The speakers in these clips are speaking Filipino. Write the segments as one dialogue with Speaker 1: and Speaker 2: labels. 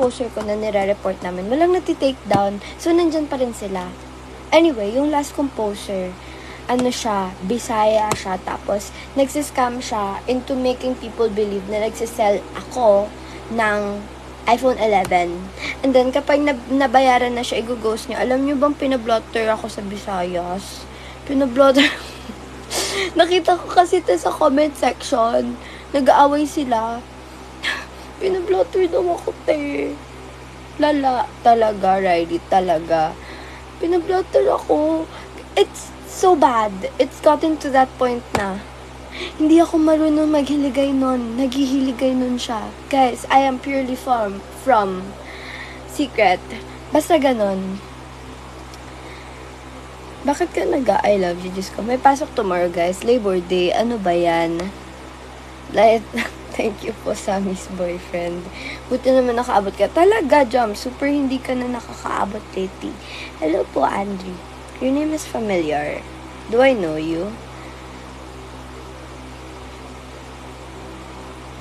Speaker 1: poster ko na nire-report namin, walang nati-take down. So, nandyan pa rin sila. Anyway, yung last kong poster, ano siya, Bisaya siya, tapos nagsiscam siya into making people believe na nagsisell ako ng iPhone 11. And then, kapag nabayaran na siya, i-ghost niya. Alam niyo bang pinablotter ako sa Visayas? Pinablotter. Nakita ko kasi ito sa comment section. Nag-aaway sila. Pinablotter daw ako, te. Lala. Talaga, Riley. Talaga. Pinablotter ako. It's so bad. It's gotten to that point na hindi ako marunong maghiligay nun. Naghihiligay nun siya. Guys, I am purely from Secret. Basta ganon. Bakit ka nag-I love you, Diyos ko? May pasok tomorrow, guys. Labor Day. Ano ba yan? Like, thank you po, Sammy's boyfriend. Buti naman nakaabot ka. Talaga, Jom. Super hindi ka na nakakaabot lately. Hello po, Andrew. Your name is familiar. Do I know you?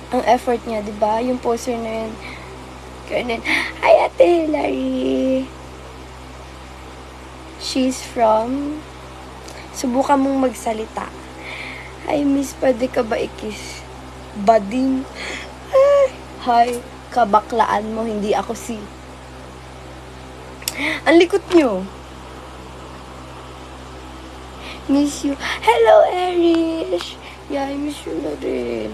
Speaker 1: Ang effort niya, di ba? Yung poster na yun. Ganun. Hi, Ate Hilary. She's from... Subukan mong magsalita. Hi, miss. Pwede ka ba ikis? Bading. Hi. Kabaklaan mo. Hindi ako si... Ang likot nyo. Miss you. Hello, Erish. Yeah, I miss you na rin.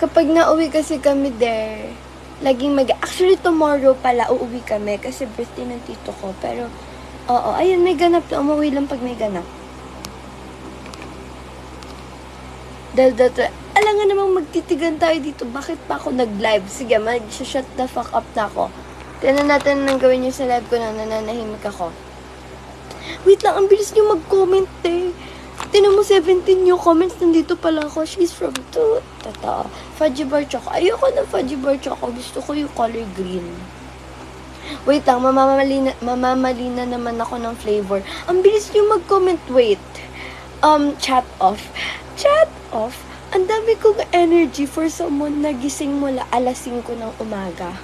Speaker 1: Kapag nauwi kasi kami there, laging actually, tomorrow pala uuwi kami kasi birthday ng tito ko. Pero, oo, ayun, may ganap na. Umuwi lang pag may ganap. Alam nga namang magtitigan tayo dito. Bakit pa ako nag-live? Sige, mag-shut the fuck up na ako. Tignan natin nang gawin nyo sa live ko na nananahimik ako. Wait lang, ang bilis nyo mag-comment eh. Tinan mo, 17 yung comments. Nandito pala ako. She's from Totoo. Fudgy bar choco. Ayoko ng fudgy bar choco. Gusto ko yung color green. Wait lang, mamamali na naman ako ng flavor. Ang bilis nyo mag-comment. Wait. Chat off. Chat off? Ang dami kong energy for someone na gising mula alas 5 ng umaga.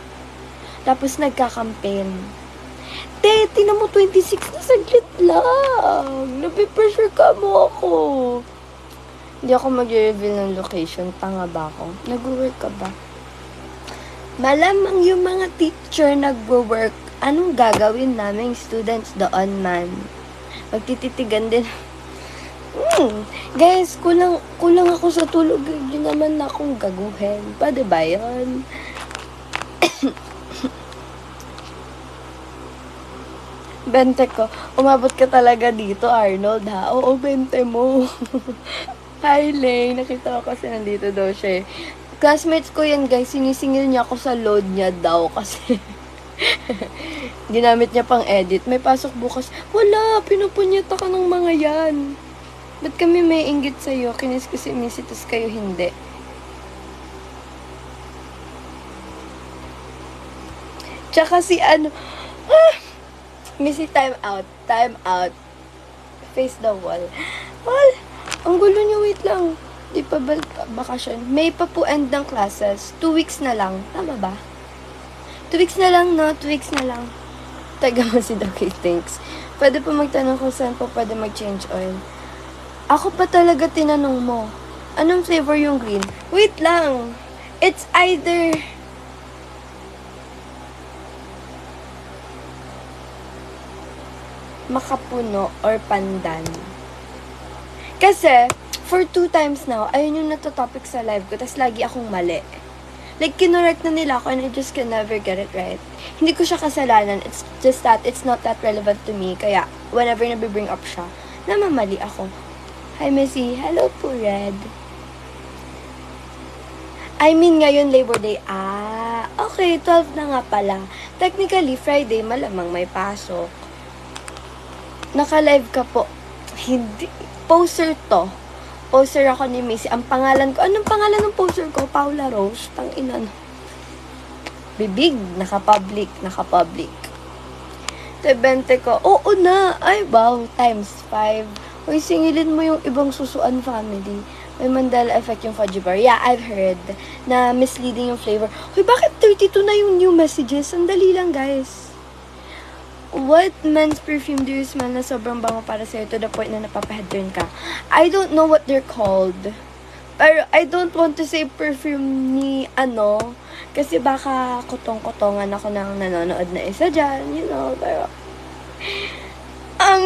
Speaker 1: Tapos nagka-campaign. Te, tinan mo 26 na saglit lang. Napipressure ka mo ako. Hindi ako mag-reveal ng location. Tanga ba ako? Nag-work ka ba? Malamang yung mga teacher nag-work. Anong gagawin naming students doon, man? Magtititigan din. Guys, kulang ako sa tulog. Hindi naman akong gaguhin. Pwede ba yun? Bente ko. Umabot ka talaga dito, Arnold, ha? Oo, bente mo. Hi, Lay. Nakita ko kasi nandito daw siya. Classmates ko yan, guys. Sinisingil niya ako sa load niya daw kasi ginamit niya pang edit. May pasok bukas. Wala, pinupunyata ka ng mga yan. Ba't kami may inggit sa'yo? Kinis ko si Missy, tas kayo hindi. Tsaka si ano... Missy, time out. Time out. Face the wall. Well, ang gulo niyo, wait lang. Di pa ba bakasyon? May pa po end ng classes. 2 weeks na lang. Tama ba? 2 weeks na lang, no? 2 weeks na lang. Taga mo si Ducky, thanks. Pwede pa magtanong kung saan po pwede mag-change oil. Ako pa talaga tinanong mo. Anong flavor yung green? Wait lang. It's either... makapuno or pandan. Kasi, for 2 times now, ayun yung natotopic sa live ko, tas lagi akong mali. Like, kinorek na nila ako and I just can never get it right. Hindi ko siya kasalanan. It's just that it's not that relevant to me. Kaya, whenever nabibring up siya, namamali ako. Hi, Missy. Hello po, Red. I mean, ngayon, Labor Day. Okay, 12 na nga pala. Technically, Friday, malamang may pasok. Naka-live ka po. Hindi. Poster to. Poster ako ni Missy. Ang pangalan ko. Anong pangalan ng poster ko? Paula Rose. Tanginan. Bibig. Naka-public. Naka-public. Tebente ko. Oo na. Ay, wow. Times 5. Uy, singilin mo yung ibang susuan family. May Mandela effect yung fudgy bar. Yeah, I've heard na misleading yung flavor. Hoy, bakit 32 na yung new messages? Sandali lang, guys. What men's perfume do you smell na sobrang bango para sa'yo to the point na napapahead turn ka? I don't know what they're called. Pero I don't want to say perfume ni ano. Kasi baka kutong-kutongan ako ng nanonood na isa dyan. You know, pero... Ang...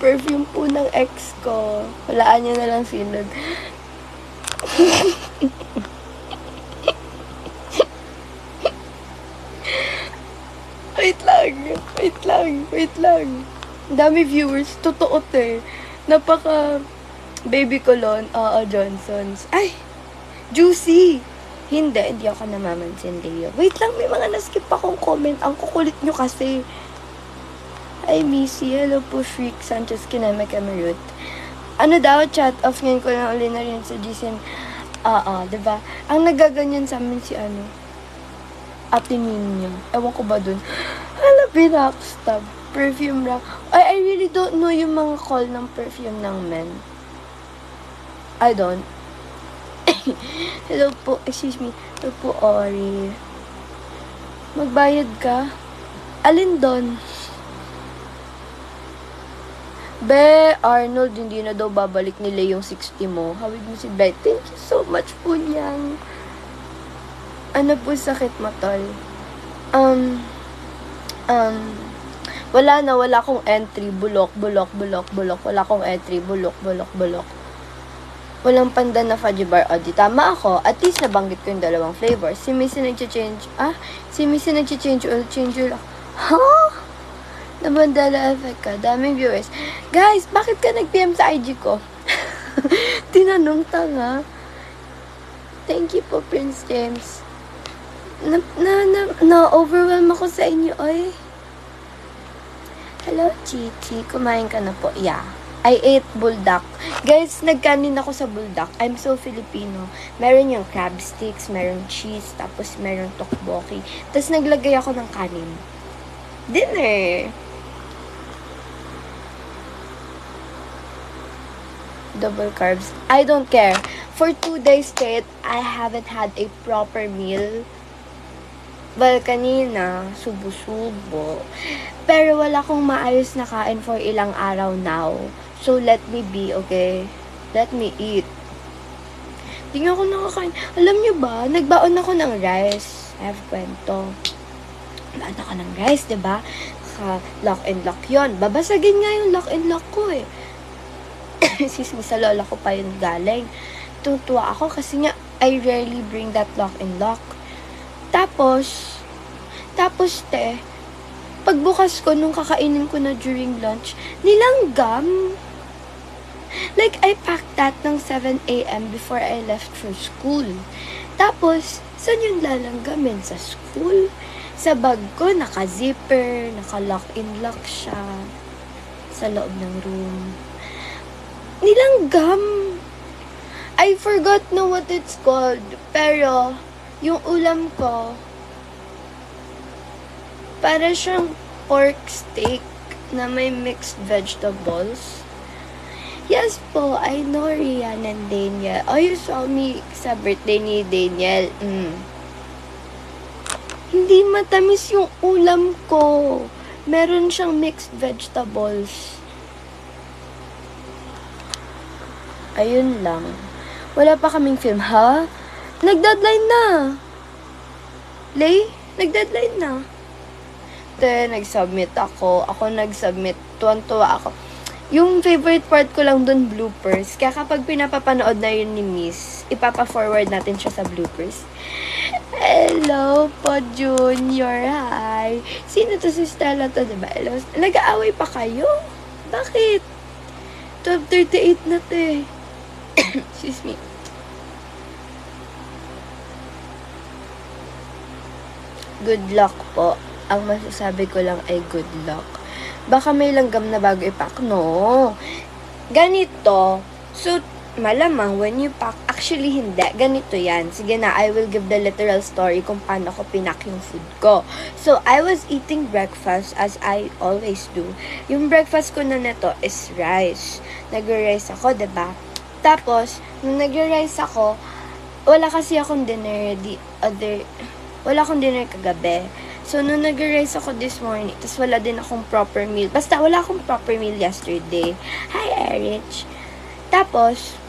Speaker 1: perfume po ng ex ko. Walaan nyo na lang sinod. Wait lang. Ang dami viewers. Totoo te. Napaka baby cologne. Johnson's. Ay! Juicy! Hindi ako namamansin, Leo. Wait lang, may mga naskip akong comment. Ang kukulit nyo kasi. Hi, Missy. Hello po, Freak Sanchez Kineme Camerut. Ano daw, chat off ngayon ko na uli na rin sa GCN. Diba? Ang nagaganyan sa amin si Ate Ninyo. Ewan ko ba dun? Hala, binackstab. Perfume rock. I really don't know yung mga call ng perfume ng men. I don't. Hello po, excuse me. Hello po, Ori. Magbayad ka? Alin doon? Be, Arnold, hindi na daw babalik nila yung 60 mo. Hawig mo si Bright. Thank you so much po niyang. Ano po sakit mo, tol? Wala akong entry. Bulok. Wala akong entry. Bulok. Walang pandan na fudgy bar. O, di tama ako. At least nabanggit ko yung dalawang flavors. Si Missy nag-change oil, change oil. Huh? Na Mandela effect ka. Daming viewers. Guys, bakit ka nag-PM sa IG ko? Tinanong tanga. Thank you po, Prince James. Na-overwhelm ako sa inyo, oy. Hello, Chichi. Kumain ka na po. Yeah. I ate buldak. Guys, nagkanin ako sa buldak. I'm so Filipino. Meron yung crab sticks, meron cheese, tapos meron tteokbokki. Tapos naglagay ako ng kanin. Dinner. Double carbs. I don't care. For 2 days straight, I haven't had a proper meal. Well, kanina, subo-subo. Pero wala akong maayos na kain for ilang araw now. So, let me be, okay? Let me eat. Hindi nga ako nakakain. Alam nyo ba, nagbaon ako ng rice. I have kwento. Baon ako ng rice, diba? Lock and lock yon. Babasagin nga yung lock and lock ko eh. Excuse me, sa lola ko pa yun galing. Tutuwa ako kasi nga, I rarely bring that lock and lock. Tapos te, pagbukas ko nung kakainin ko na during lunch, nilanggam. Like, I packed that ng 7 a.m. before I left for school. Tapos, saan yung lalanggamin? Sa school? Sa bag ko, naka-zipper, naka-lock-in-lock siya. Sa loob ng room. Nilanggam. I forgot na what it's called. Pero, yung ulam ko, para siyang pork steak na may mixed vegetables. Yes po, I know Rian and Daniel. Oh, you saw me sa birthday ni Daniel. Hindi matamis yung ulam ko. Meron siyang mixed vegetables. Ayun lang. Wala pa kaming film, ha? Nag-deadline na. Lay, nag-deadline na. Nag-submit ako. Ako nag-submit. Tuwan-tuwa ako. Yung favorite part ko lang dun, bloopers. Kaya kapag pinapapanood na yun ni Miss, ipapa-forward natin siya sa bloopers. Hello po, Junior. Hi. Sino to si Stella to, diba? Hello. Nag-aaway pa kayo? Bakit? 12:38 na to eh. Excuse me. Good luck po. Ang masasabi ko lang ay good luck. Baka may langgam na bago ipack. No. Ganito. So, malamang when you pack, Actually, hindi. Ganito yan. Sige na, I will give the literal story kung paano ko pinak yung food ko. So, I was eating breakfast as I always do. Yung breakfast ko na neto is rice. Nag-rice ako, diba? Tapos, nung nag-rice ako, wala kasi akong dinner wala akong dinner kagabi. So, nung nag-rice ako this morning, tapos wala din akong proper meal. Basta, wala akong proper meal yesterday. Hi, Erich. Tapos,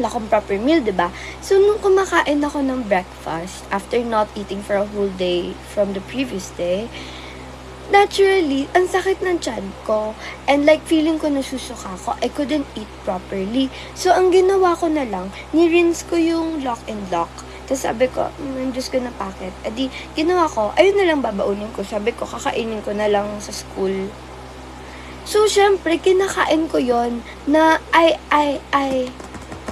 Speaker 1: wala akong proper meal, diba? So, nung kumakain ako ng breakfast, after not eating for a whole day from the previous day, naturally, ang sakit ng tiyan ko. And like, feeling ko nasusuka ko. I couldn't eat properly. So, ang ginawa ko na lang, ni-rinse ko yung lock and lock. Tapos sabi ko, I'm just gonna pack it. Adi, ginawa ko, ayun na lang babaunin ko. Sabi ko, kakainin ko na lang sa school. So, syempre, kinakain ko yon na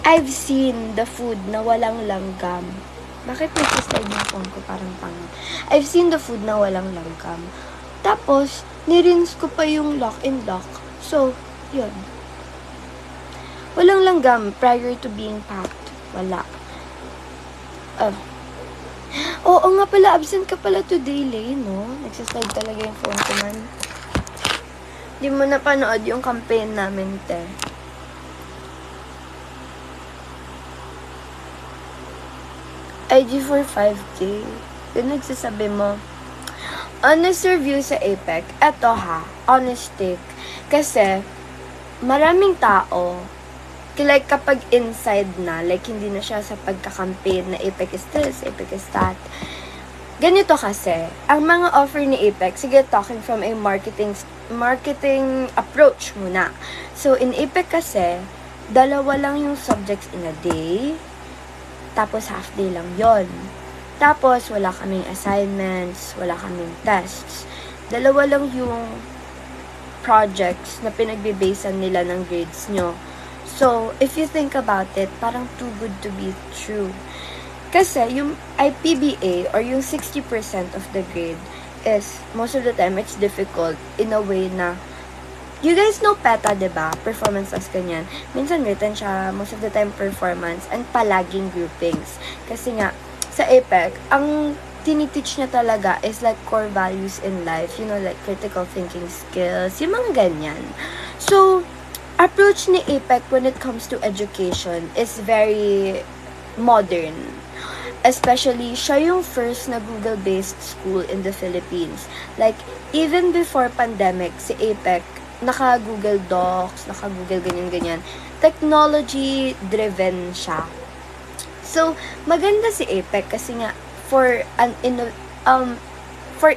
Speaker 1: I've seen the food na walang langgam. Bakit nag-slide yung phone ko? Parang pang. I've seen the food na walang langgam. Tapos, nirinse ko pa yung lock and lock. So, yun. Walang langgam prior to being packed. Wala. Oo nga pala, absent ka pala today, Lay, no? Nagsaslide talaga yung phone ko, man. Di mo napanood yung campaign namin, te. IG for 5K. Yung nagsasabi mo, honest review sa APEC. Eto ha, honest take. Kasi, maraming tao, like kapag inside na, like hindi na siya sa pagka-campaign na APEC is this, APEC is that. Ganito kasi, ang mga offer ni APEC, sige, talking from a marketing approach muna. So, in APEC kasi, dalawa lang yung subjects in a day, tapos half day lang yon. Tapos, wala kaming assignments, wala kaming tests. Dalawa lang yung projects na pinagbe-basean nila ng grades nyo. So, if you think about it, parang too good to be true. Kasi, yung IPBA or yung 60% of the grade is, most of the time, it's difficult in a way na, you guys know PETA, diba? Performance as ganyan. Minsan written siya, most of the time performance, and palaging groupings. Kasi nga, sa APEC, ang tiniteach niya talaga is like core values in life. You know, like critical thinking skills, yung mga ganyan. So, approach ni APEC when it comes to education is very modern. Especially, siya yung first na Google-based school in the Philippines. Like, even before pandemic, si APEC, naka-Google Docs, naka-Google ganyan-ganyan. Technology-driven siya. So, maganda si APEC kasi nga, for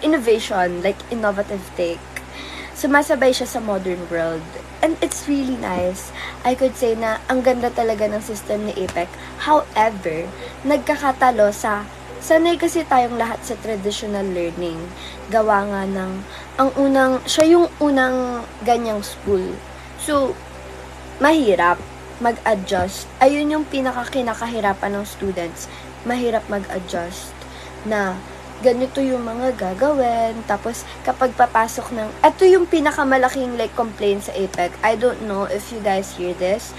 Speaker 1: innovation, like innovative take, sumasabay siya sa modern world. And it's really nice. I could say na ang ganda talaga ng system ni APEC. However, nagkakatalo sa sanay kasi tayong lahat sa traditional learning. Gawa nga ng siya yung unang ganyang school. So, mahirap mag-adjust. Ayun yung kinakahirapan ng students. Mahirap mag-adjust na ganito yung mga gagawin. Tapos, kapag papasok ng, ito yung pinakamalaking like complaint sa APEC. I don't know if you guys hear this.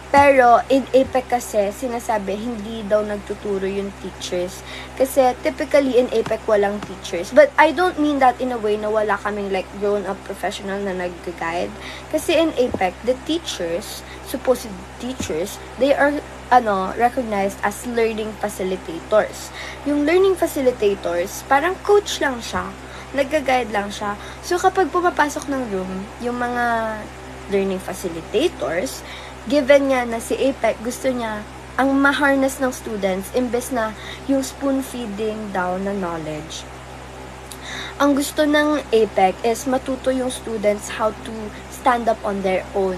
Speaker 1: Pero, in APEC kasi, sinasabi, hindi daw nagtuturo yung teachers. Kasi, typically, in APEC, walang teachers. But, I don't mean that in a way na wala kaming like grown-up professional na nag-guide. Kasi, in APEC, the teachers, supposed teachers, they are recognized as learning facilitators. Yung learning facilitators, parang coach lang siya. Nag-guide lang siya. So, kapag pumapasok ng room, yung mga learning facilitators, given nga na si APEC, gusto niya ang ma-harness ng students, imbes na yung spoon-feeding daw na knowledge. Ang gusto ng APEC is matuto yung students how to stand up on their own.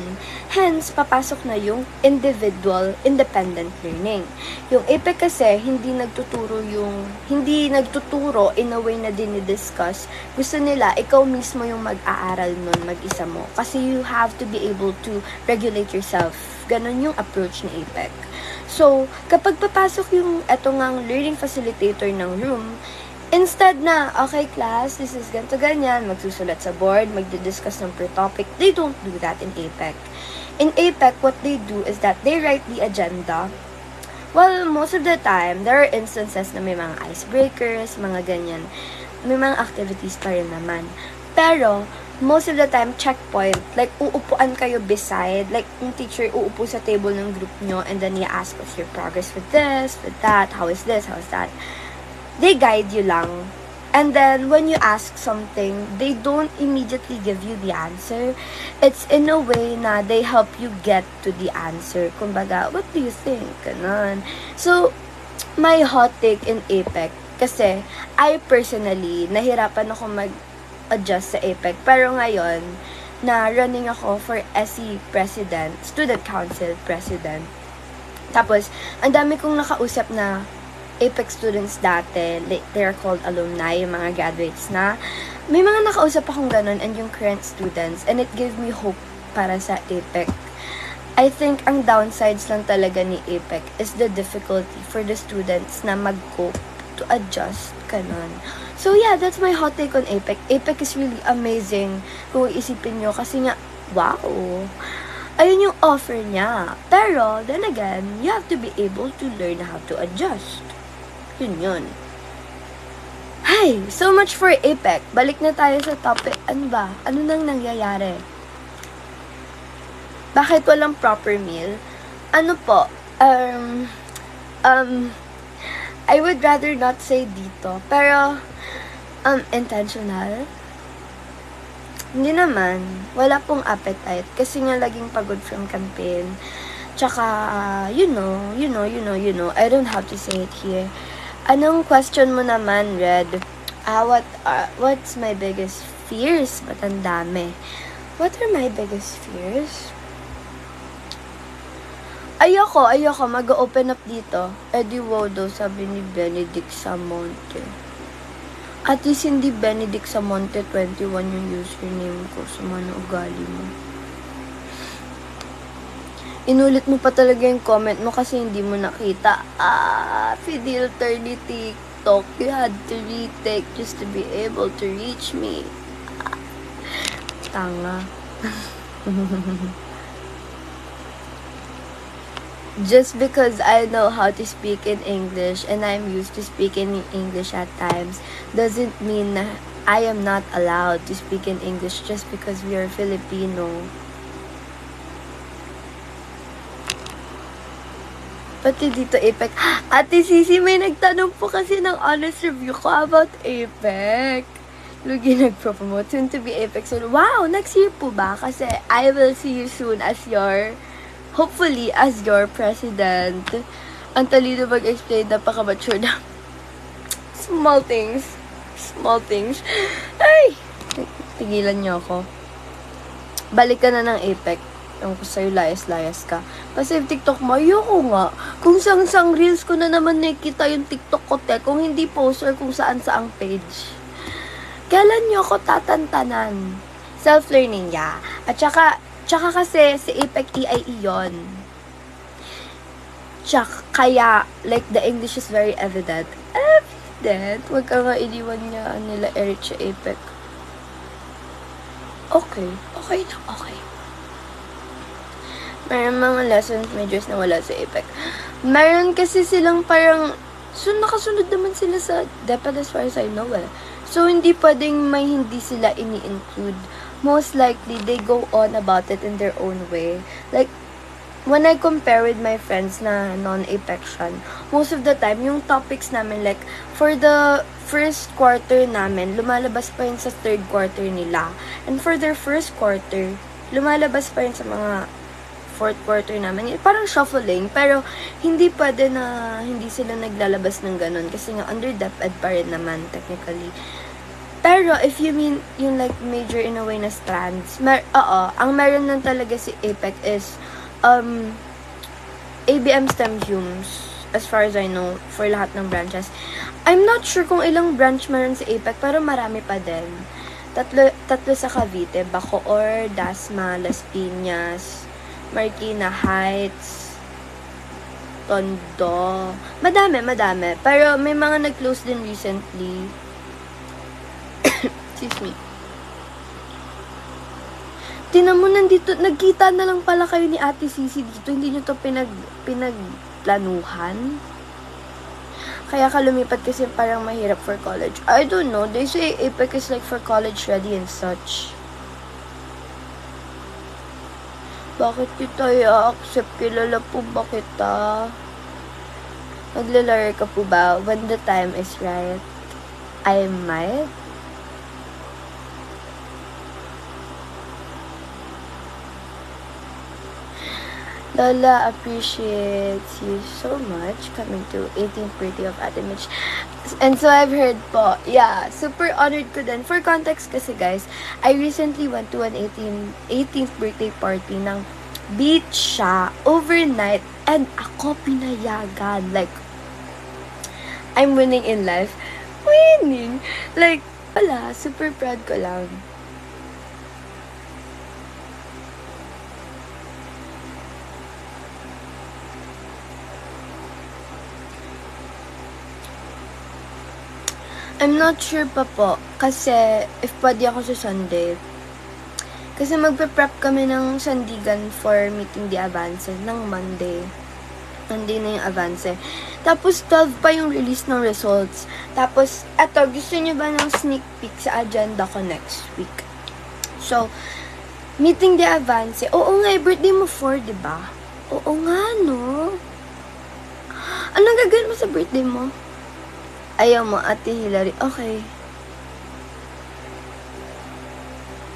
Speaker 1: Hence, papasok na yung individual, independent learning. Yung APEC kasi, hindi nagtuturo in a way na dinidiscuss. Gusto nila, ikaw mismo yung mag-aaral nun, mag-isa mo. Kasi you have to be able to regulate yourself. Ganon yung approach ni APEC. So, kapag papasok yung etong ngang learning facilitator ng room, instead na, okay class, this is ganito ganyan, magsusulat sa board, magdidiscuss ng per topic, they don't do that in APEC. In APEC, what they do is that they write the agenda, Well, most of the time, there are instances na may mga icebreakers, mga ganyan. May mga activities pa rin naman. Pero, most of the time, checkpoint. Like, uupuan kayo beside. Like, yung teacher uupo sa table ng group nyo and then you ask what's your progress with this, with that, how is this, how is that. They guide you lang. And then, when you ask something, they don't immediately give you the answer. It's in a way na they help you get to the answer. Kumbaga, what do you think? Ganon. So, my hot take in APEC, kasi I personally, nahirapan ako mag-adjust sa APEC. Pero ngayon, na running ako for SE President, Student Council President. Tapos, ang dami kong nakausap na APEC students dati, they're called alumni, yung mga graduates na. May mga nakausap akong ganun and yung current students, and it gave me hope para sa APEC. I think ang downsides lang talaga ni APEC is the difficulty for the students na mag-cope, to adjust, ganun. So yeah, that's my hot take on APEC. APEC is really amazing kung isipin nyo kasi nga, wow, ayun yung offer niya. Pero, then again, you have to be able to learn how to adjust. Yun. Hi! So much for APEC. Balik na tayo sa topic. Ano ba? Ano nang nangyayari? Bakit walang proper meal? Ano po? I would rather not say dito. Pero, intentional? Hindi naman. Wala pong appetite. Kasi nga laging pagod from campaign. Tsaka, you know. I don't have to say it here. Anong question mo naman, Red? What's my biggest fears? Ba't ang dami? What are my biggest fears? Ayoko, mag-open up dito. Eddie Wodo, sabi ni Benedict Samonte. At least hindi Benedict Samonte 21 yung username ko sa mga ugali mo. Inulit mo pa talaga yung comment mo kasi hindi mo nakita. Filter ni TikTok. You had to retake just to be able to reach me. Tanga. Just because I know how to speak in English and I'm used to speaking in English at times doesn't mean na I am not allowed to speak in English just because we are Filipino. Pati dito APEC. Ate Sisi, may nagtanong po kasi ng honest review ko about APEC. Lugi nagpropromote soon to be APEC soon. Wow, next year po ba? Kasi I will see you soon as your, hopefully, as your president. Ang talino mag-explain, napaka-mature na. Small things. Ay! Tigilan niyo ako. Balik ka na ng APEC. Yung ko sa'yo, layas-layas ka. Kasi TikTok mo, ayoko nga. Kung sang reels ko na naman nakikita yung TikTok ko, te. Kung hindi poster, kung saan-saang page. Kailan nyo ako tatantanan? Self-learning, yeah. At tsaka kasi, si APEC EIE yun. Tsaka, kaya, like, the English is very evident. Evident? Huwag ka nga iniwan niya nila Eric sa APEC. Okay na. Mayroon mga lessons majors na wala sa APEC. Mayroon kasi silang parang, so nakasunod naman sila sa DepEd as far as I know eh. So hindi pwedeng may hindi sila ini-include. Most likely, they go on about it in their own way. Like, when I compare with my friends na non-APECian, most of the time, yung topics namin, like, for the first quarter namin, lumalabas pa yun sa third quarter nila. And for their first quarter, lumalabas pa yun sa mga fourth quarter namin. Parang shuffling, pero hindi pwede na hindi sila naglalabas ng ganun kasi nga under DepEd pa rin naman technically. Pero if you mean yung like major in a way na strands, ang meron lang talaga si APEC is ABM STEM Humes as far as I know for lahat ng branches. I'm not sure kung ilang branch meron si APEC pero marami pa din. Tatlo sa Cavite, Bacoor, Dasma, Las Piñas, Marikina Heights, Tondo. Madami. Pero may mga nag-close din recently. Excuse me. Tinan mo, nandito, nagkita na lang pala kayo ni Ate Sisi dito. Hindi nyo to planuhan. Kaya ka lumipat kasi parang mahirap for college. I don't know. They say APEC is like for college ready and such. Bakit kita i-accept? Kilala po ba kita? Maglalaro ka po ba? When the time is right, I might. Lola appreciates you so much coming to 18th birthday of Ate Mitch. And so I've heard po, yeah, super honored ko din. For context kasi guys, I recently went to an 18th birthday party ng beach siya, overnight, and ako pinayagan. Like, I'm winning in life. Winning! Like, wala, super proud ko lang. I'm not sure pa po, kasi if pwede ako sa Sunday. Kasi magpe-prep kami ng sandigan for meeting the Avance ng Monday. Monday na yung Avance. Tapos 12 pa yung release ng results. Tapos, eto, gusto niyo ba ng sneak peek sa agenda ko next week? So, meeting the Avance. Oo nga, birthday mo 4, diba? Oo nga, no? Anong gagawin mo sa birthday mo? Ayaw mo, Ate Hilary. Okay.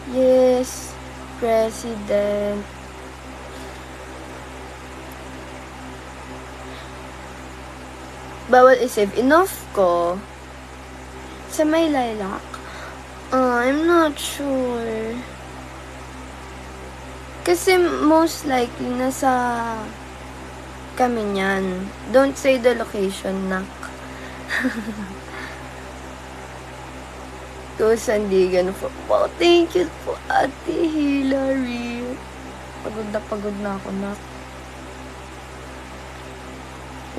Speaker 1: Yes, President. Bawal isave. Enough ko. Sa may lilac. I'm not sure. Kasi most likely nasa kami niyan. Don't say the location, nak. Go Sandigan for... Wow, thank you po, Ate Hilary. Pagod na ako, nak.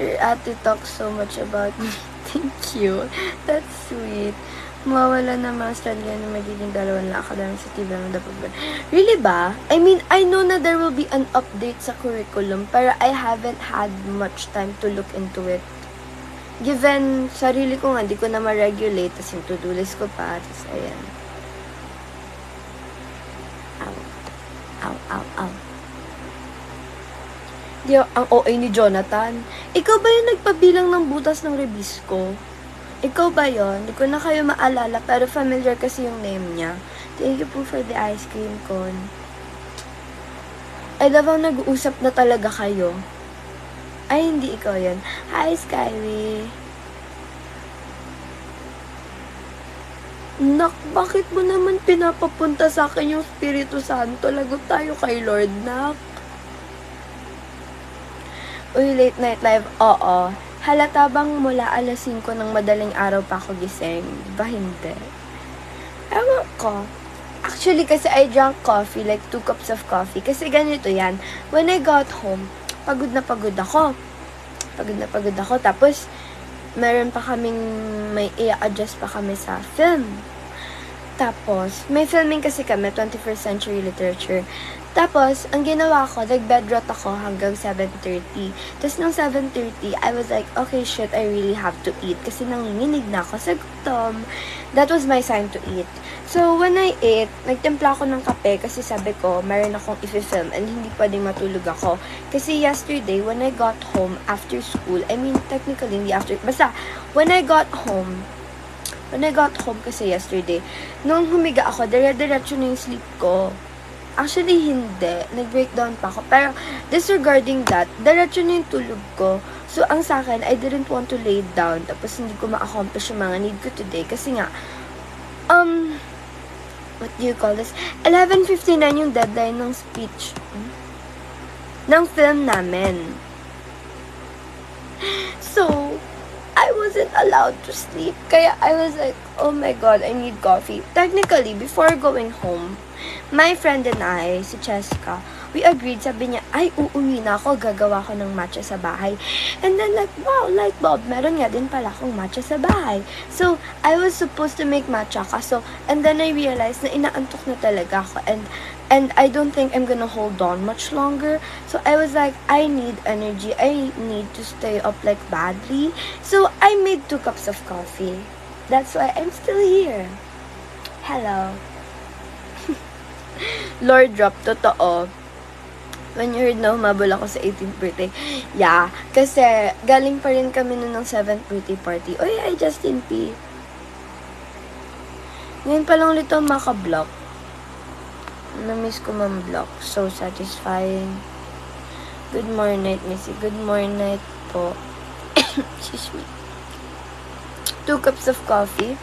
Speaker 1: Your ate talks so much about me. Thank you. That's sweet. Mawawala na mga Australia na magiging dalawang lakad sa TV ng dapat. Really ba? I mean, I know na there will be an update sa curriculum, pero I haven't had much time to look into it. Given, sarili ko nga, hindi ko na ma-regulate, tas yung to-do list ko pa, tas ayan. Ow. Di, ang OA ni Jonathan. Ikaw ba yung nagpabilang ng butas ng rebis ko? Ikaw ba yun? Hindi ko na kayo maalala, pero familiar kasi yung name niya. Thank you po for the ice cream cone. I love ang nag-uusap na talaga kayo. Ay, hindi ikaw yan. Hi, Skyway. Nak, bakit mo naman pinapapunta sa akin yung Espiritu Santo? Lagot tayo kay Lord, nak. Uy, late night live. Oo. Halata bang mula alas 5 ng madaling araw pa ako gising? Ba hindi? Ewan ko. Actually, kasi I drank coffee, like 2 cups of coffee. Kasi ganito yan. When I got home, pagod na pagod ako. Tapos, meron pa kaming, may i-adjust pa kami sa film. Tapos, may filming kasi kami, 21st Century Literature. Tapos, ang ginawa ko, nag-bed rot ako hanggang 7:30. Tapos, nung 7:30, I was like, okay, shit, I really have to eat. Kasi nanginginig na ako sa gutom. That was my sign to eat. So, when I ate, nagtimpla ako ng kape kasi sabi ko, meron akong i-film and hindi pwedeng matulog ako. Kasi yesterday, when I got home after school, I mean, technically, hindi after, basta, when I got home kasi yesterday, nung humiga ako, dire-diretso na yung sleep ko. Actually, hindi. Nag-breakdown pa ako. Pero, disregarding that, diretso na yung tulog ko. So, ang sa akin, I didn't want to lay down. Tapos, hindi ko ma-accomplish yung mga need ko today. Kasi nga, what do you call this? 11:59 yung deadline ng speech. Ng film namin. So, I wasn't allowed to sleep. Kaya, I was like, oh my God, I need coffee. Technically, before going home, my friend and I, si Cheska, we agreed, sabi niya, ay, uuwi na ako, gagawa ko ng matcha sa bahay. And then like, wow, light bulb, meron nga din pala akong matcha sa bahay. So, I was supposed to make matcha kaso, and then I realized na inaantok na talaga ako, and I don't think I'm gonna hold on much longer. So I was like, I need energy. I need to stay up like badly. So I made 2 cups of coffee. That's why I'm still here. Hello. Lord drop, totoo. When you heard na humabol ako sa 18th birthday. Yeah, kasi galing pa rin kami nun ng 7th birthday party. Oy, ay Justin P. Ngayon pa lang ulit ako maka-block. Na-miss ko mag-block. So satisfying. Good morning, Missy. Good morning po. Excuse me. 2 cups of coffee.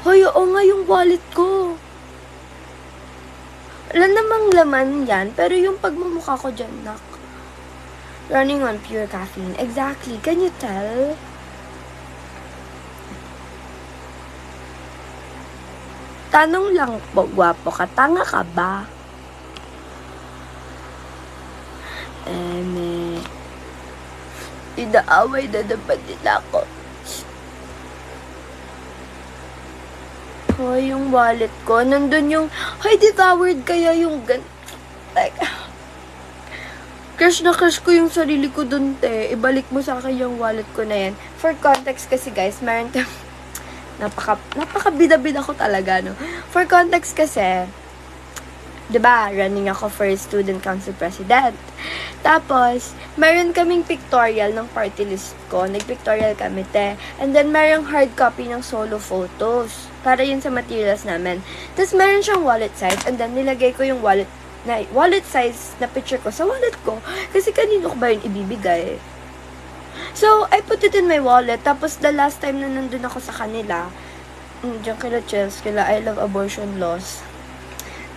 Speaker 1: Hoy, oo nga yung wallet ko. Wala namang laman yan, pero yung pagmumukha ko dyan, nak. Running on pure caffeine. Exactly. Can you tell? Tanong lang po, gwapo ka. Tanga ka ba? Inaaway na naman nila ako. Hoy, yung wallet ko. Nandun yung, hoy, devoured kaya yung like, crush na crush ko yung sarili ko dun, te. Ibalik mo sa akin yung wallet ko na yan. For context kasi, guys, meron napaka-bida-bida ko talaga, no? For context kasi, 'di ba, running ako for student council president. Tapos, meron kaming pictorial ng party list ko. Nag-pictorial kami, te. And then, merong hard copy ng solo photos. Para yun sa materials namin. Tapos, meron siyang wallet size. And then, nilagay ko yung wallet size na picture ko sa wallet ko. Kasi kanino ko ba yun ibibigay? So, I put it in my wallet. Tapos, the last time na nandun ako sa kanila, diyan kila Chels, kila I Love Abortion Laws.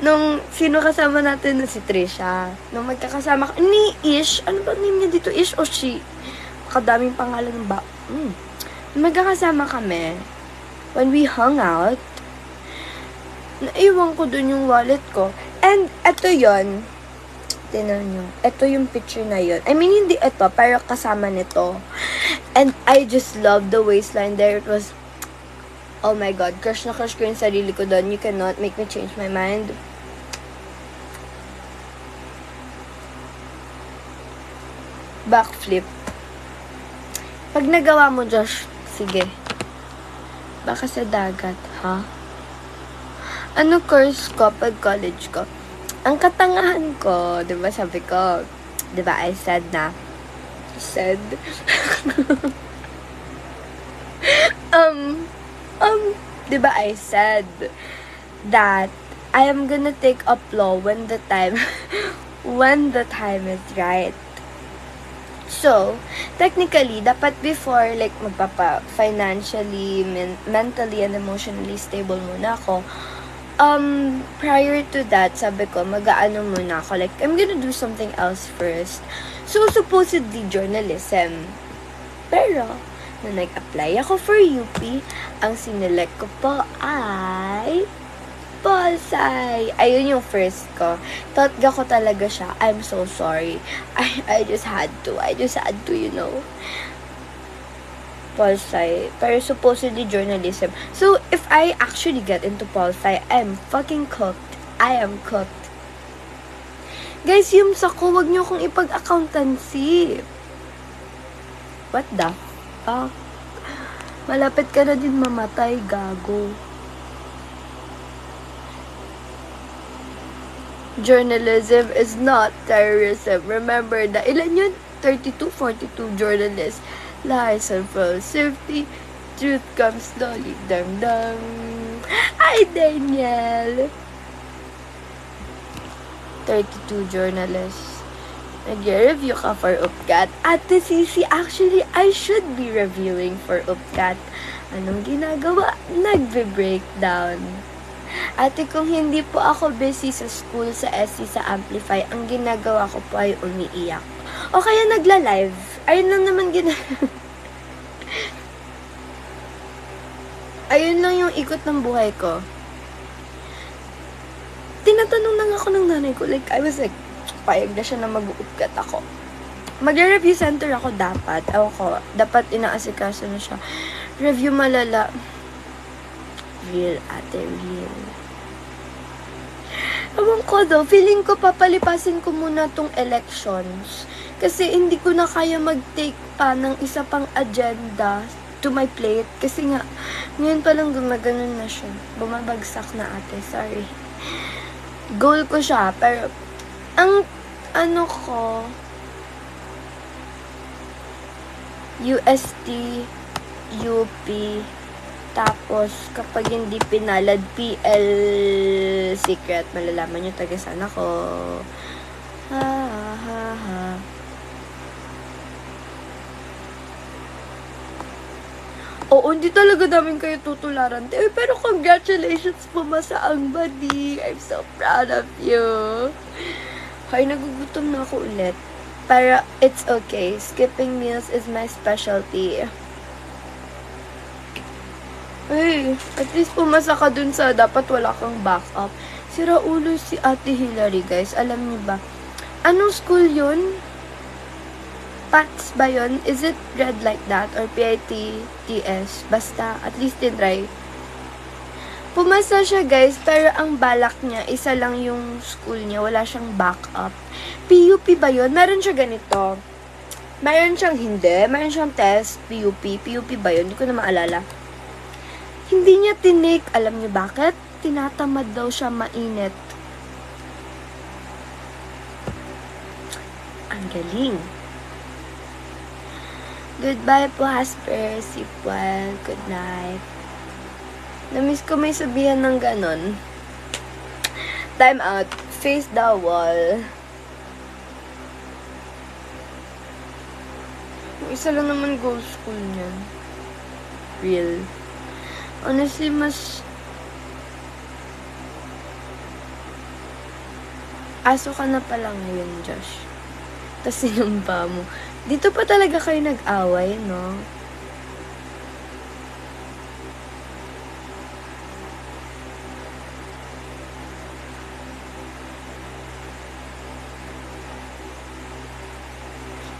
Speaker 1: Nung sino kasama natin na si Trisha. Nung magkakasama ni Ish. Ano ba name niya dito? Ish o she? Kadaming pangalan ng ba? Magkakasama kami. When we hung out, naiwan ko dun yung wallet ko. And, eto yon. Tinan nyo. Ito yung picture na yun. I mean, hindi ito, pero kasama nito. And I just love the waistline there. It was, oh my God, crush na crush ko yung sarili ko doon. You cannot make me change my mind. Backflip. Pag nagawa mo, Josh, sige. Baka sa dagat, ha? Ano course ko pag college ko? Ang katangahan ko, di ba sabi ko, di ba I said, di ba I said that I am gonna take up law when the time is right. So, technically, dapat before, like, financially, mentally, and emotionally stable muna ako, prior to that, sabi ko, mag-aano muna ako. Like, I'm gonna do something else first. So, supposedly, journalism. Pero, nung nag-apply ako for UP, ang sinelect ko po ay Polsci. Ayun yung first ko. Tatga ko talaga siya. I'm so sorry. I just had to. You know. Polsci. Pero supposedly journalism. So, if I actually get into Polsci, I'm fucking cooked. I am cooked. Guys, yung sako, wag niyo akong ipag-accountancy. What the fuck? Malapit ka na din mamatay, gago. Journalism is not terrorism. Remember na, ilan yun? 32, 42 journalists. Lies and false safety. Truth comes slowly. Dang dang. Hi, Daniel. 32 journalists. Nag-review ka for UPCAT. Ate Sisi, actually, I should be reviewing for UPCAT. Anong ginagawa? Nagbe-breakdown. Ate, kung hindi po ako busy sa school, sa SC, sa Amplify, ang ginagawa ko po ay umiiyak. O kaya nagla-live. Ayun lang naman Ayun lang yung ikot ng buhay ko. Tinatanong lang ako ng nanay ko. Like, I was like, payag na siya na mag-uupgat ako. Mag-review center ako dapat. Ewan ko, dapat inaasikaso na siya. Review malala. Real, ate, real. Ewan ko daw, feeling ko papalipasin ko muna tong elections. Kasi hindi ko na kaya mag-take pa ng isa pang agenda to my plate. Kasi nga, ngayon pa lang gumaganon na siya. Bumabagsak na ate, sorry. Goal ko siya, pero ang ano ko, UST, UP, tapos kapag hindi pinalad, PL secret, malalaman nyo taga saan ako. Ha ha ha. Oo, hindi talaga namin kayo tutularan. Pero congratulations po, Masaang Buddy. I'm so proud of you. Ay, nagugutom na ako ulit. Pero it's okay. Skipping meals is my specialty. Ay, at least pumasa ka dun sa dapat wala kang backup. Sira ulo si Ate Hillary, guys. Alam niyo ba? Anong school yun? PATS ba yun? Is it read like that? Or PITTS? Basta, at least tinry. Pumasa siya, guys, pero ang balak niya, isa lang yung school niya. Wala siyang backup. PUP ba yun? Meron siya ganito. Meron siyang hindi. Meron siyang test. PUP. PUP ba yun? Hindi ko na maalala. Hindi niya tinake. Alam niyo bakit? Tinatamad daw siya mainit. Ang galing. Goodbye po, Hasper. Sleep well. Good night. Namiss ko may sabihan ng ganon. Time out. Face the wall. Isa lang naman goal school niyan. Real. Honestly, mas aso ka na pala ngayon, Josh. Tapos sinumpa mo. Dito pa talaga kayo nag-away, no?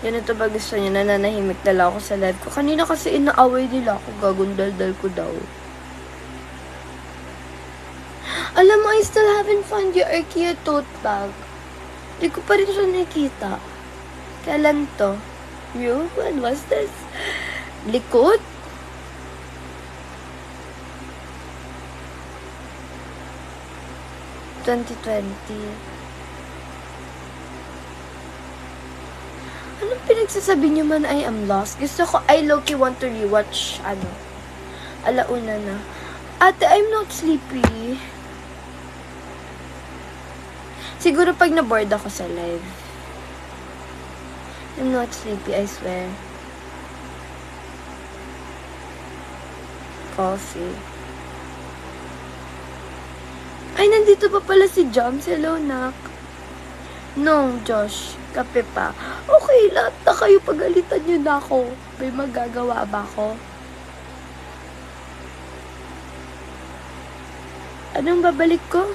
Speaker 1: Ganito ba gusto niya? Nananahimik na lang ako sa live ko. Kanina kasi inaaway nila ako. Gagundal-dal ko daw. Alam mo, I still haven't found your IKEA tote bag. Di ko pa rin siya nakita. Kailan to? You? When was this? Likod? Anong pinagsasabi niyo man I am lost? Gusto ko, I low-key want to rewatch, alauna na. Ate, I'm not sleepy. Siguro pag na-bored ako sa live. I'm not sleepy, I swear. Coffee. Ay, nandito pa pala si Joms. Hello, Nak. No, Josh. Kape pa. Okay, lahat na kayo. Pagalitan nyo na ako. May magagawa ba ako? Anong babalik ko?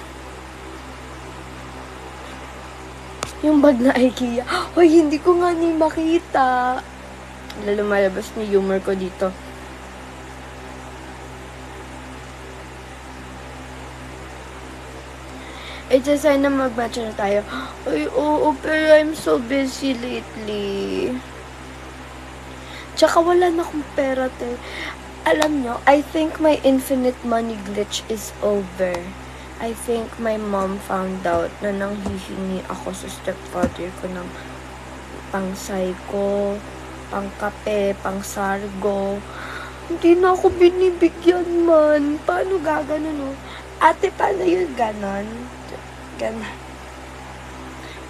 Speaker 1: Yung bag na IKEA. Hoy, hindi ko nga ni makita. Lalo malabas ni humor ko dito. just sana mag-match na tayo. Ay, oo, pero I'm so busy lately. Tsaka wala na akong pera, te. Alam nyo, I think my infinite money glitch is over. I think my mom found out na nanghihingi ako sa stepfather ko ng pang-psycho, pang-kape, pang-sargo. Hindi na ako binibigyan man. Paano gagano, no? Ate, paano yun ganon? Ganon.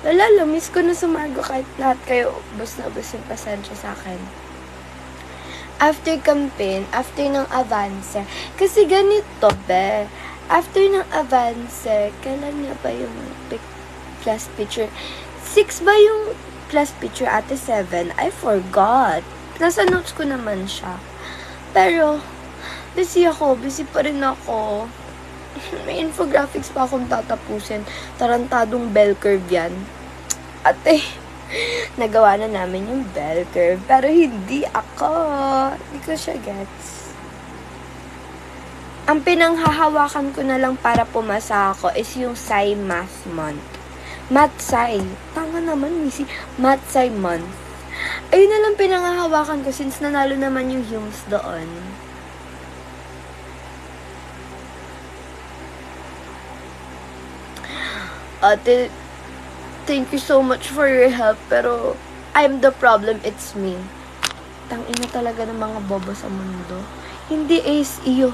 Speaker 1: Lala, miss ko na sumargo kahit lahat kayo. Ubus na ubus yung pasensya sa akin. After campaign, after ng avance, kasi ganito, be. After ng avance, kailan nga ba yung class picture? 6 ba yung class picture, ate? 7? I forgot. Nasa notes ko naman siya. Pero, busy pa rin ako. May infographics pa akong tatapusin. Tarantadong bell curve yan. Ate, nagawa na namin yung bell curve, pero hindi ako. Hindi ko siya gets. Ang pinanghahawakan ko na lang para pumasa ako is yung Psy Math Month. Math Psy. Tanga naman, Missy. Math Psy Month. Ayun na lang pinanghahawakan ko since nanalo naman yung Humes doon. Ate, thank you so much for your help, pero I'm the problem, it's me. Tangina talaga ng mga bobo sa mundo. Hindi Ace, iyo.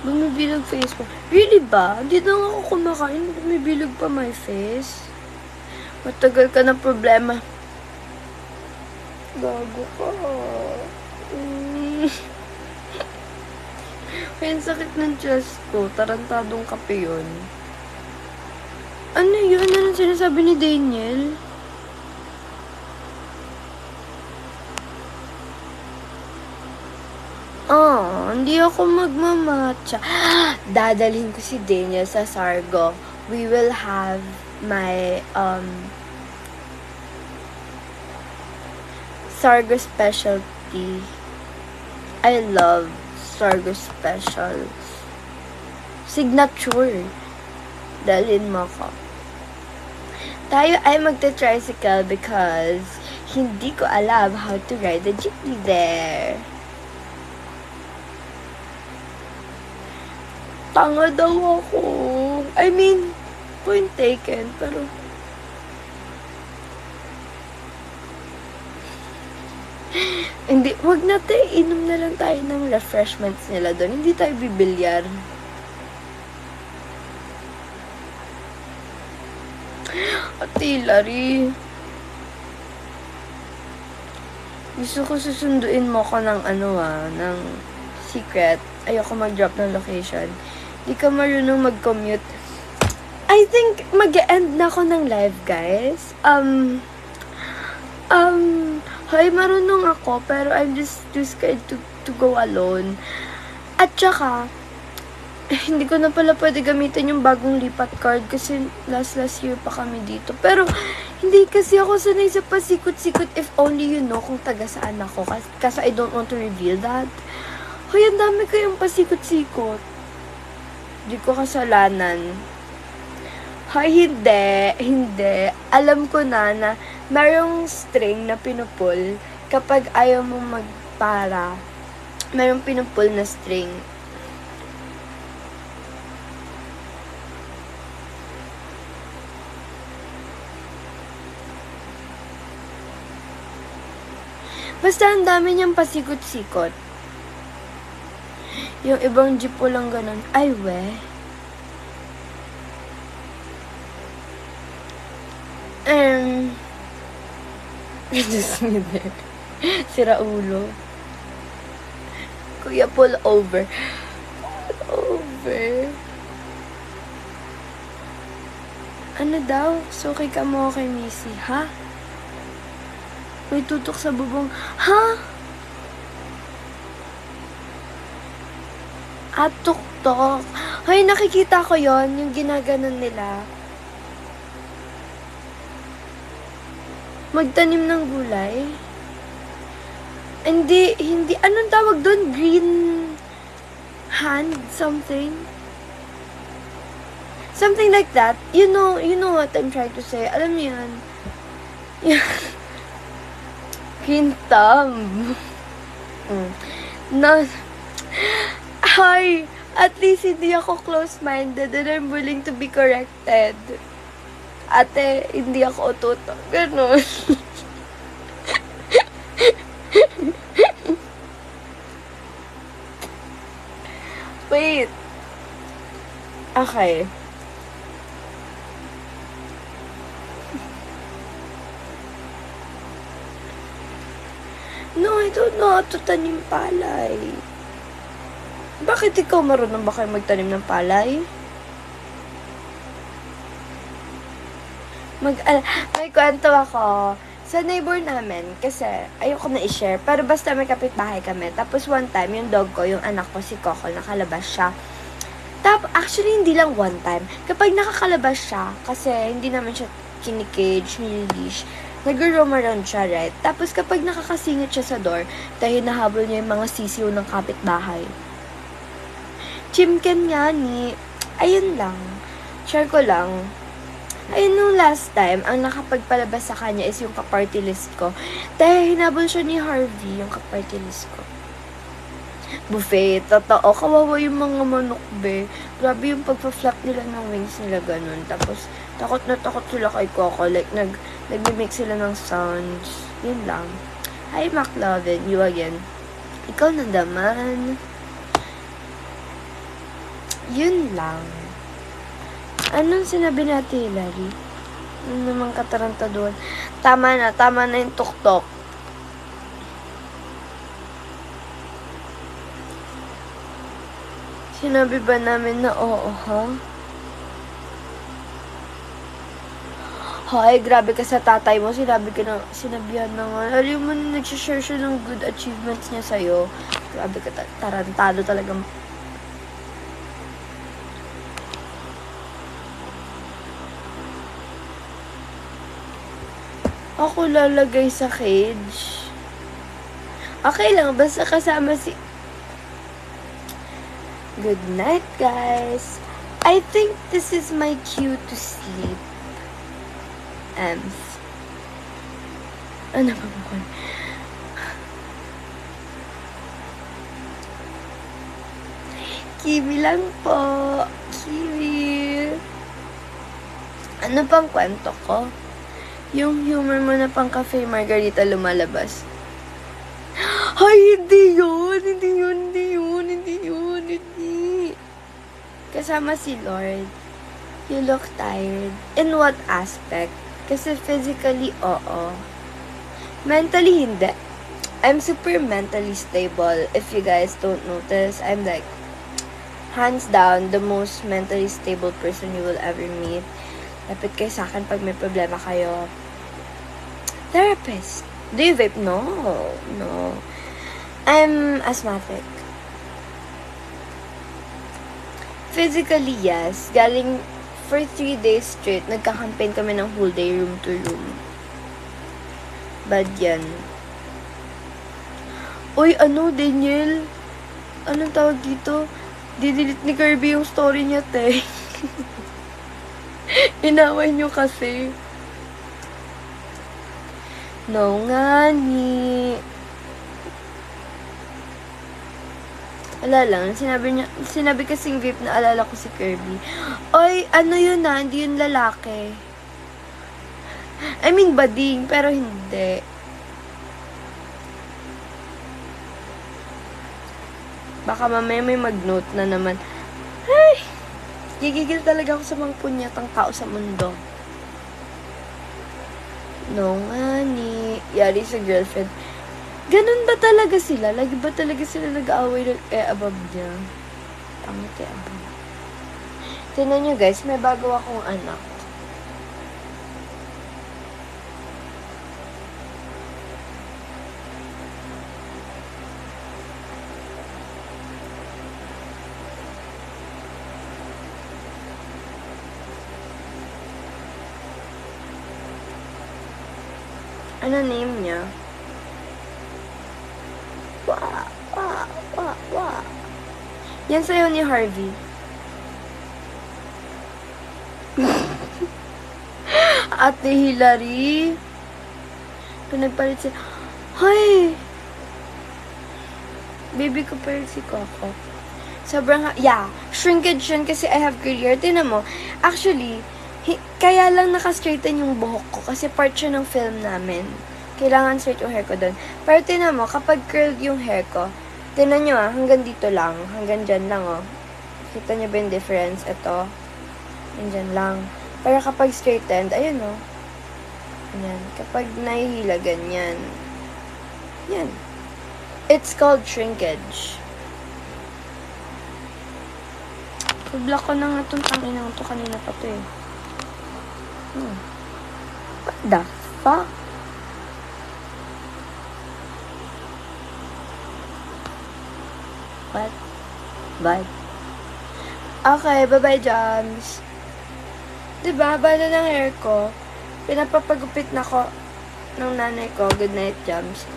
Speaker 1: Bumibilog face ko. Really ba? Hindi na ako kumakain. Bumibilog pa my face. Matagal ka na problema. Gago ka. Kaya sakit ng chest ko. Tarantadong kape yun. Ano yun? Ano sinasabi ni Daniel? Hindi ako magmamatcha. Dadalhin ko si Daniel sa Sargo. We will have my, Sargo specialty. I love Sargo specials. Signature. Dalhin mo ko. Tayo ay magta-tricycle because hindi ko alam how to ride the jeepney there. Tanga daw ako. I mean, point taken, pero hindi, wag na tayo, inom na lang tayo ng refreshments nila doon. Hindi tayo bibilyar. Ate Hilary, gusto ko susunduin mo ko ng ng secret. Ayoko mag-drop ng location. Di ka marunong mag-commute. I think mag-end na ako ng live, guys. Hi, marunong ako, pero I'm just too scared to go alone. At saka, hindi ko na pala pwede gamitin yung bagong lipat card kasi last year pa kami dito. Pero, hindi kasi ako sanay sa pasikot-sikot if only you know kung taga saan ako. Kasi I don't want to reveal that. Hoy, ang dami kayong pasikot-sikot. Hindi ko kasalanan. Hoy, hindi. Alam ko na mayroong string na pinupul kapag ayaw mo magpara. Mayroong pinupul na string. Basta ang dami niyang pasikot-sikot. Yung ibang jeep po lang ganun. Ay, we. Just me there. Sira ulo. Kuya, pull over. Pull over. Ano daw? Suki ka mo kay Missy, ha? May tutok sa bubong. Ha? At tuktok. Hoy, nakikita ko yon yung ginaganon nila. Magtanim ng gulay? Hindi. Anong tawag doon? Green hand? Something? Something like that. You know what I'm trying to say. Alam niyo yan. Green thumb. No. Hi! At least hindi ako close-minded and I'm willing to be corrected. Ate, hindi ako ututo. Ganun. Wait. Okay. No, I don't know how to tanim palay. Bakit ikaw marunong ba kayo magtanim ng palay? May kwento ako. Sa neighbor namin, kasi ayoko na i-share, pero basta may kapitbahay kami. Tapos one time, yung dog ko, yung anak ko, si Coco, nakalabas siya. Actually, hindi lang one time. Kapag nakakalabas siya, kasi hindi naman siya kinikage, nilileash, nag-roam around siya, right? Tapos kapag nakakasingit siya sa door, dahil nahabol niya yung mga sisiw ng kapitbahay. Chimken nga ni, ayun lang, share ko lang. Ayun, nung last time, ang nakapagpalabas sa kanya is yung ka-party list ko. Dahil hinabol siya ni Harvey, yung ka-party list ko. Buffet, totoo. Kawawa yung mga manok, be. Grabe yung pagpa-flap nila ng wings nila, ganun. Tapos, takot na takot sila kay Coco. Like, nag-make sila ng sounds. Yun lang. Hi, McLovin. You again. Ikaw na naman. Yun lang. Anong sinabi natin, Hilary? Ano naman katarantaduhan? Tama na yung tuktok. Sinabi ba namin na oo, ha? Hoy, grabe ka sa tatay mo. Sinabihan na nga. Alam mo, nagsishare siya ng good achievements niya sa'yo. Grabe ka, tarantado talagang. Ako lalagay sa cage. Okay lang, basta kasama si... Good night, guys. I think this is my cue to sleep. Ano ba mo? Kiwi lang po. Kiwi. Ano pang kwento ko? Yung humor mo na pang cafe margarita lumalabas. Ay, hindi yun. Kasama si Lord. You look tired. In what aspect? Kasi physically, oo. Mentally, hindi. I'm super mentally stable. If you guys don't notice, I'm like, hands down, the most mentally stable person you will ever meet. Lapit kayo sa akin pag may problema kayo. Therapist. Do you vape? No. I'm asthmatic. Physically, yes. Galing for 3 days straight, nagka-campaign kami ng whole day, room to room. Bad yan. Uy, Daniel? Anong tawag dito? Didelete ni Kirby yung story niya, te. Inaway niyo kasi. No nga ni. Wala lang. Sinabi kasing vape na alala ko si Kirby. Oy, yun hindi yun lalaki. I mean, bading, pero hindi. Baka mamaya may mag-note na naman. Ay! Gigigil talaga ako sa mga punyatang tao sa mundo. No nga ni. Yari sa girlfriend. Ganun ba talaga sila? Lagi ba talaga sila nag-aaway ng above niya? Tama above. Tignan nyo guys, may bago akong anak. Ano name niya? Wow. Yan sa'yo ni Harvey. Ate Hilary. Pinagpalit siya. Hoy! Baby ko pa rin si Coco. Sobrang, shrinkage yun kasi I have curly hair. Tinan mo, actually, kaya lang naka-straighten yung buhok ko kasi part siya ng film namin. Kailangan straight yung hair ko doon. Pero tinan mo, kapag curled yung hair ko, tinan nyo hanggang dito lang. Hanggang dyan lang, Kita nyo ba yung difference? Ito. Dyan lang. Pero kapag straightened, ayun, Ganyan. Kapag nahihila, ganyan. Yan. It's called shrinkage. I-block ko na nga itong tanginang ito. Kanina pa ito, What the fuck? What? Bye. Okay, bye-bye, Jams. Diba, bala ng hair ko. Pinapapagupit na ko ng nanay ko. Good night, Jams.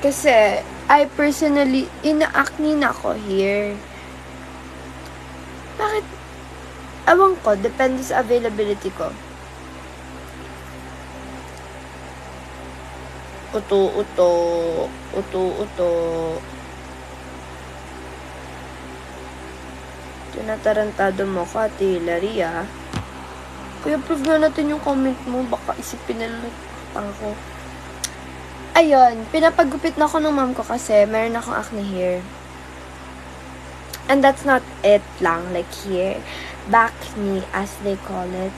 Speaker 1: Kasi, I personally, ina-acne na ako here. Bakit? Ewan ko, depende sa availability ko. Uto. Tinatarantado mo ka, Ate Hilary, ah. Kuya, prove na natin yung comment mo. Baka isipin nila ako. Ayun, pinapagupit na ako ng mom ko kasi meron akong acne hair. And that's not it lang, like here. Back knee, as they call it.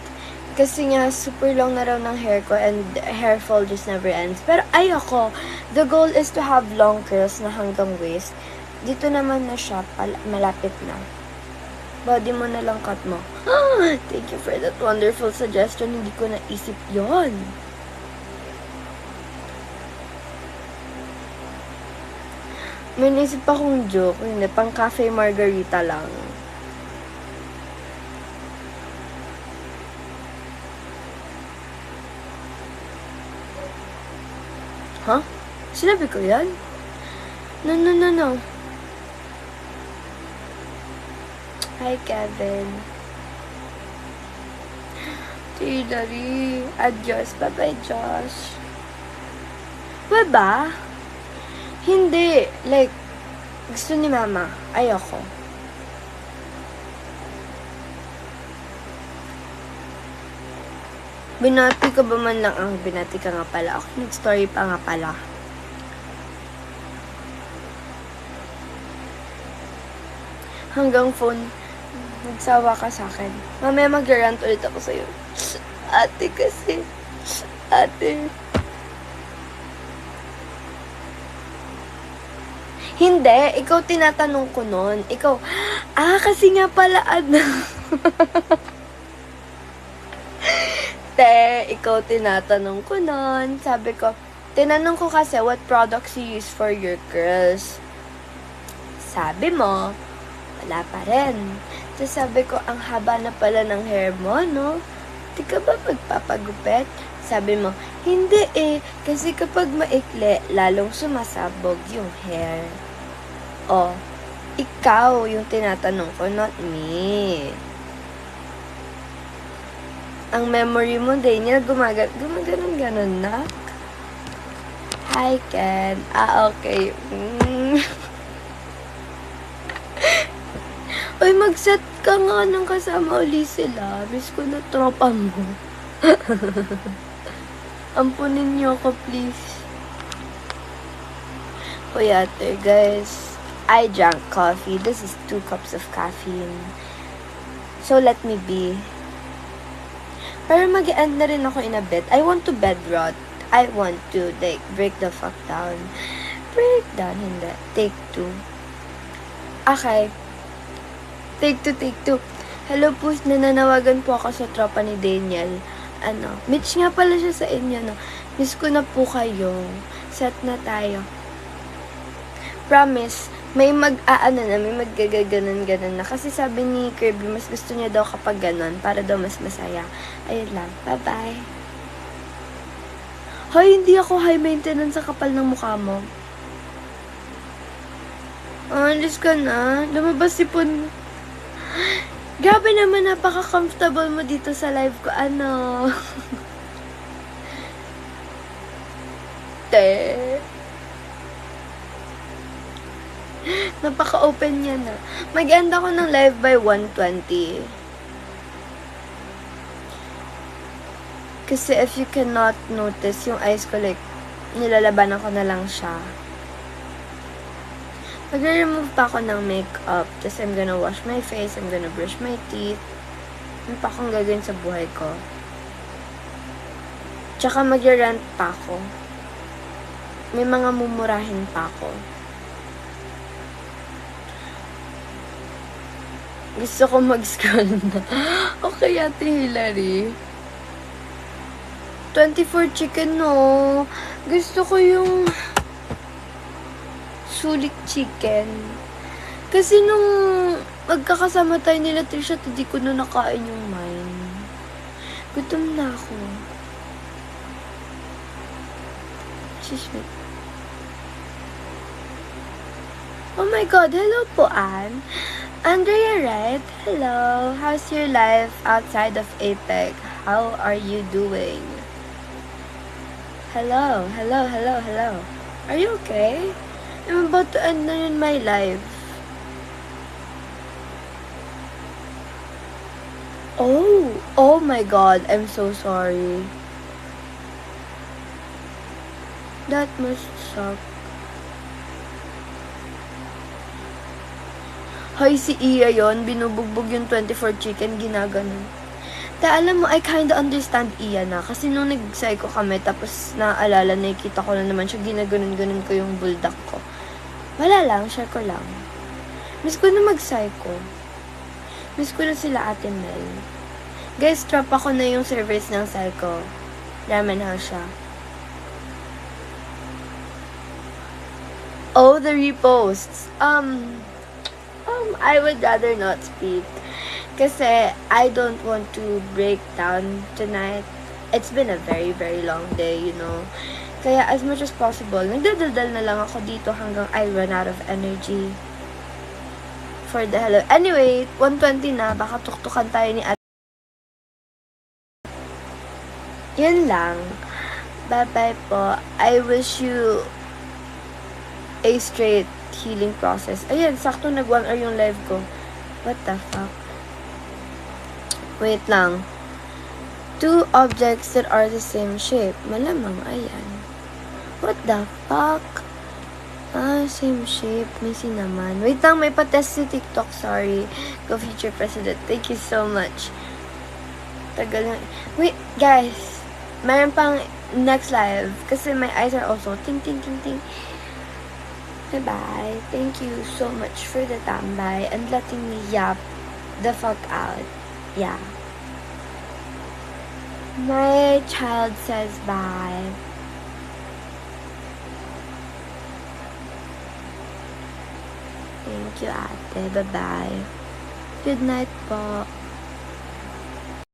Speaker 1: Kasi nga, super long na raw ng hair ko and hair fall just never ends. Pero ayoko. The goal is to have long curls na hanggang waist. Dito naman na siya, malapit na. Body mo na lang cut mo. Thank you for that wonderful suggestion. Hindi ko naisip yon. May naisip akong joke. Hindi, pang cafe margarita lang. Huh? Sinabi ko yan? No. Hi, Kevin. Hilary. Adios. Bye-bye, Josh. Ba? Hindi. Like, gusto ni Mama. Ayoko. Binati ka ba man lang? Binati ka nga pala. Ako nag-story pa nga pala. Hanggang phone, nagsawa ka sa akin. Mamaya mag-rant ulit ako sa'yo. Ate kasi. Ate. Hindi. Ikaw tinatanong ko nun. Ikaw, kasi nga pala, Te, ikaw tinatanong ko nun. Sabi ko, tinanong ko kasi what products you use for your curls. Sabi mo, wala pa rin. So sabi ko, ang haba na pala ng hair mo, no? Di ka ba magpapagupit? Sabi mo, hindi kasi kapag maikli, lalong sumasabog yung hair. Oh, ikaw yung tinatanong ko, not me. Ang memory mo, Daniel, gumaganon na. Hi, Ken. Okay. Uy, mag-set ka nga ng kasama uli sila. Miss ko na tropa mo. Ampunin niyo ako, please. Uy, ate, guys. I drank coffee. This is 2 cups of caffeine. So, let me be. Pero mag-end na rin ako in a bit. I want to bed rot. I want to, like, break the fuck down. Break down, hindi. Take 2. Okay. Take 2. Hello po, nananawagan po ako sa tropa ni Daniel. Mitch nga pala siya sa inyo, no? Miss ko na po kayo. Set na tayo. Promise, may maggaganon-ganon na. Kasi sabi ni Kirby, mas gusto niya daw kapag ganon, para daw mas masaya. Ayun lang. Bye-bye. Hoy, hindi ako high maintenance sa kapal ng mukha mo. Alis ka na. Lumabas si Pun. Grabe naman, napaka-comfortable mo dito sa live ko. Te. Napaka-open niya na. Mag-end ako ng live by 1:20. Kasi if you cannot notice, yung eyes ko, like, nilalabanan ko na lang siya. Mag-remove pa ako ng makeup. Tapos I'm gonna wash my face. I'm gonna brush my teeth. Ano pa akong gagawin sa buhay ko? Tsaka mag-rant pa ako. May mga mumurahin pa ako. Gusto ko mag-scroll na. Okay, Ate Hilary. 24 chicken, no. Gusto ko yung sulik chicken. Kasi nung magkakasama tayo nila Trisha, hindi ko na nakain yung mine. Gutom na ako. Excuse me. Oh my God, hello po, Anne. Andrea, right? Hello. How's your life outside of APEC? How are you doing? Hello. Are you okay? I'm about to end na yun my life. Oh my God, I'm so sorry. That must suck. Hoy, si Iya yon, binubugbog yung 24 chicken, ginaganon. Alam mo, I kinda understand Iya na. Kasi nung nag-psycho kami, tapos naaalala, nakikita ko na naman siya, ginaganon-ganon ko yung bulldog ko. Wala lang, share ko lang. Miss ko na mag-psycho. Miss ko na sila Ate Mel. Guys, drop ako na yung service ng psycho. Ramen house siya. Oh, the reposts. I would rather not speak. Kasi I don't want to break down tonight. It's been a very, very long day, you know. Kaya as much as possible, nagdadaldal na lang ako dito hanggang I run out of energy. For the hello. Anyway, 1:20 na. Baka tuktukan tayo ni Ate. Yun lang. Bye-bye po. I wish you a straight healing process. Ayan, sakto nag 1 hour yung live ko. What the fuck? Wait lang. 2 objects that are the same shape. Malamang, ayan. What the fuck? Same shape. Missy naman. Wait lang, may pa-test si TikTok. Sorry. Go future president. Thank you so much. Tagal na. Wait, guys. Mayroon pang next live. Kasi my eyes are also ting. Bye-bye. Thank you so much for the tambay and letting me yap the fuck out. Yeah. My child says bye. Thank you, ate. Bye-bye. Good night po.